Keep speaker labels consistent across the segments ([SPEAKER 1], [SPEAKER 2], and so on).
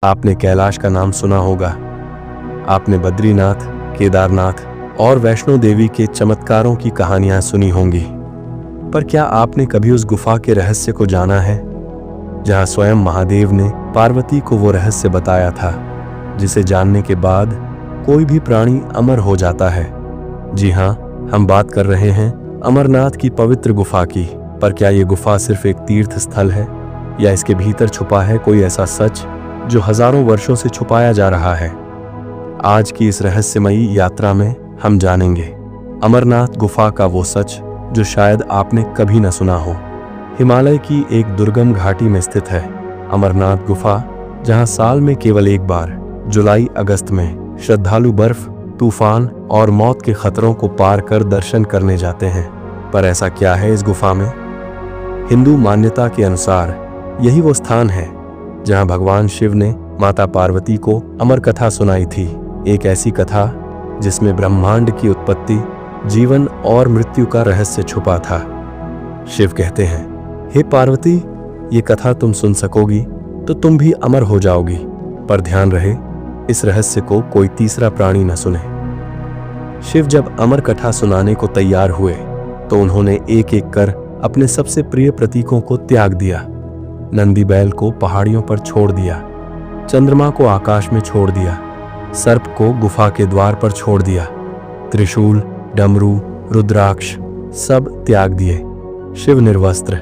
[SPEAKER 1] आपने कैलाश का नाम सुना होगा, आपने बद्रीनाथ, केदारनाथ और वैष्णो देवी के चमत्कारों की कहानियां सुनी होंगी, पर क्या आपने कभी उस गुफा के रहस्य को जाना है जहां स्वयं महादेव ने पार्वती को वो रहस्य बताया था जिसे जानने के बाद कोई भी प्राणी अमर हो जाता है। जी हाँ, हम बात कर रहे हैं अमरनाथ की पवित्र गुफा की। पर क्या ये गुफा सिर्फ एक तीर्थ स्थल है या इसके भीतर छुपा है कोई ऐसा सच जो हजारों वर्षों से छुपाया जा रहा है? आज की इस रहस्यमयी यात्रा में हम जानेंगे अमरनाथ गुफा का वो सच जो शायद आपने कभी न सुना हो। हिमालय की एक दुर्गम घाटी में स्थित है अमरनाथ गुफा, जहां साल में केवल एक बार जुलाई अगस्त में श्रद्धालु बर्फ, तूफान और मौत के खतरों को पार कर दर्शन करने जाते हैं। पर ऐसा क्या है इस गुफा में? हिंदू मान्यता के अनुसार यही वो स्थान है जहां भगवान शिव ने माता पार्वती को अमर कथा सुनाई थी, एक ऐसी कथा जिसमें ब्रह्मांड की उत्पत्ति, जीवन और मृत्यु का रहस्य छुपा था। शिव कहते हैं, हे पार्वती, ये कथा तुम सुन सकोगी तो तुम भी अमर हो जाओगी, पर ध्यान रहे इस रहस्य को कोई तीसरा प्राणी न सुने। शिव जब अमर कथा सुनाने को तैयार हुए तो उन्होंने एक एक कर अपने सबसे प्रिय प्रतीकों को त्याग दिया। नंदी बैल को पहाड़ियों पर छोड़ दिया, चंद्रमा को आकाश में छोड़ दिया, सर्प को गुफा के द्वार पर छोड़ दिया, त्रिशूल, डमरू, रुद्राक्ष सब त्याग दिए। शिव निर्वस्त्र,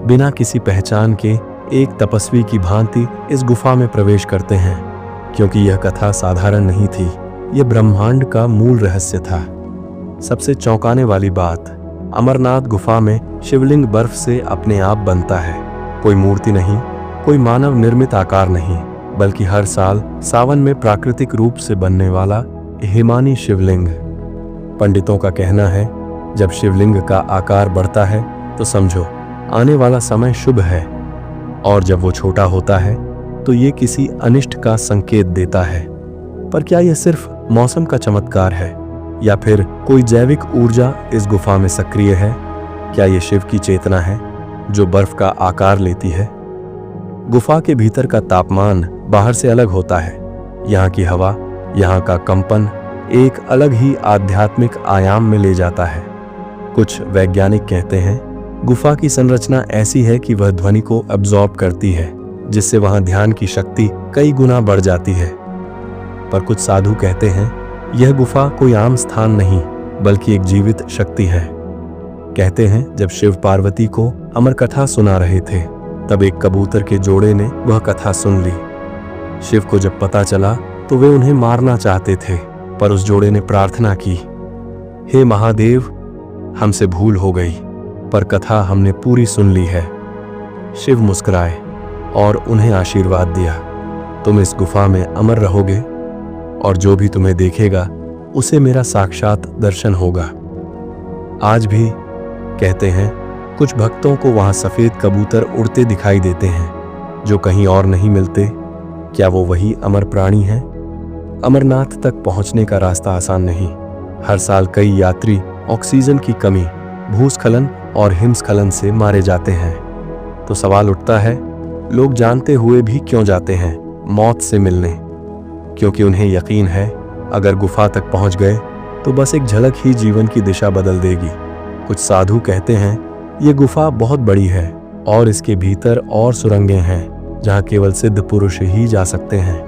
[SPEAKER 1] बिना किसी पहचान के एक तपस्वी की भांति इस गुफा में प्रवेश करते हैं, क्योंकि यह कथा साधारण नहीं थी, यह ब्रह्मांड का मूल रहस्य था। सबसे चौंकाने वाली बात, अमरनाथ गुफा में शिवलिंग बर्फ से अपने आप बनता है। कोई मूर्ति नहीं, कोई मानव निर्मित आकार नहीं, बल्कि हर साल सावन में प्राकृतिक रूप से बनने वाला हिमानी शिवलिंग। पंडितों का कहना है, जब शिवलिंग का आकार बढ़ता है तो समझो आने वाला समय शुभ है, और जब वो छोटा होता है तो ये किसी अनिष्ट का संकेत देता है। पर क्या यह सिर्फ मौसम का चमत्कार है या फिर कोई जैविक ऊर्जा इस गुफा में सक्रिय है? क्या यह शिव की चेतना है जो बर्फ का आकार लेती है? गुफा के भीतर का तापमान बाहर से अलग होता है। यहाँ की हवा, यहाँ का कंपन एक अलग ही आध्यात्मिक आयाम में ले जाता है। कुछ वैज्ञानिक कहते हैं गुफा की संरचना ऐसी है कि वह ध्वनि को अब्जॉर्ब करती है, जिससे वहां ध्यान की शक्ति कई गुना बढ़ जाती है। पर कुछ साधु कहते हैं यह गुफा कोई आम स्थान नहीं, बल्कि एक जीवित शक्ति है। कहते हैं जब शिव पार्वती को अमर कथा सुना रहे थे, तब एक कबूतर के जोड़े ने वह कथा सुन ली। शिव को जब पता चला तो वे उन्हें मारना चाहते थे, पर उस जोड़े ने प्रार्थना की, हे महादेव, हमसे भूल हो गई, पर कथा हमने पूरी सुन ली है। शिव मुस्कुराए और उन्हें आशीर्वाद दिया, तुम इस गुफा में अमर रहोगे और जो भी तुम्हें देखेगा उसे मेरा साक्षात दर्शन होगा। आज भी कहते हैं कुछ भक्तों को वहां सफेद कबूतर उड़ते दिखाई देते हैं जो कहीं और नहीं मिलते। क्या वो वही अमर प्राणी हैं? अमरनाथ तक पहुंचने का रास्ता आसान नहीं। हर साल कई यात्री ऑक्सीजन की कमी, भूस्खलन और हिमस्खलन से मारे जाते हैं। तो सवाल उठता है, लोग जानते हुए भी क्यों जाते हैं मौत से मिलने? क्योंकि उन्हें यकीन है अगर गुफा तक पहुंच गए तो बस एक झलक ही जीवन की दिशा बदल देगी। कुछ साधु कहते हैं ये गुफा बहुत बड़ी है और इसके भीतर और सुरंगें हैं जहां केवल सिद्ध पुरुष ही जा सकते हैं।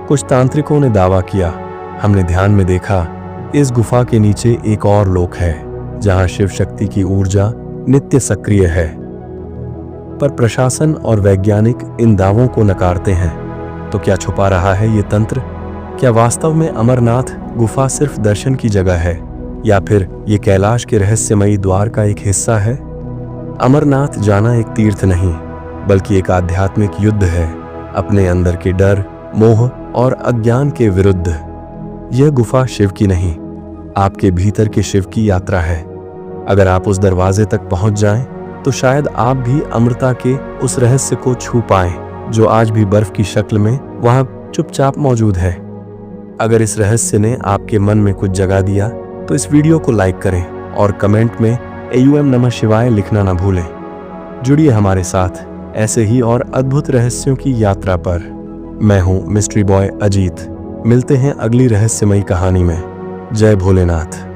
[SPEAKER 1] कुछ तांत्रिकों ने दावा किया, हमने ध्यान में देखा इस गुफा के नीचे एक और लोक है जहां शिव शक्ति की ऊर्जा नित्य सक्रिय है। पर प्रशासन और वैज्ञानिक इन दावों को नकारते हैं। तो क्या छुपा रहा है ये तंत्र? क्या वास्तव में अमरनाथ गुफा सिर्फ दर्शन की जगह है या फिर ये कैलाश के रहस्यमयी द्वार का एक हिस्सा है? अमरनाथ जाना एक तीर्थ नहीं, बल्कि एक आध्यात्मिक युद्ध है, अपने अंदर के डर, मोह और अज्ञान के विरुद्ध। यह गुफा शिव की नहीं, आपके भीतर के शिव की यात्रा है। अगर आप उस दरवाजे तक पहुंच जाएं, तो शायद आप भी अमृता के उस रहस्य को छू पाएं जो आज भी बर्फ की शक्ल में वहां चुपचाप मौजूद है। अगर इस रहस्य ने आपके मन में कुछ जगा दिया तो इस वीडियो को लाइक करें और कमेंट में AUM नमः शिवाय लिखना ना भूलें। जुड़िए हमारे साथ ऐसे ही और अद्भुत रहस्यों की यात्रा पर। मैं हूं मिस्ट्री बॉय अजीत। मिलते हैं अगली रहस्यमयी कहानी में। जय भोलेनाथ।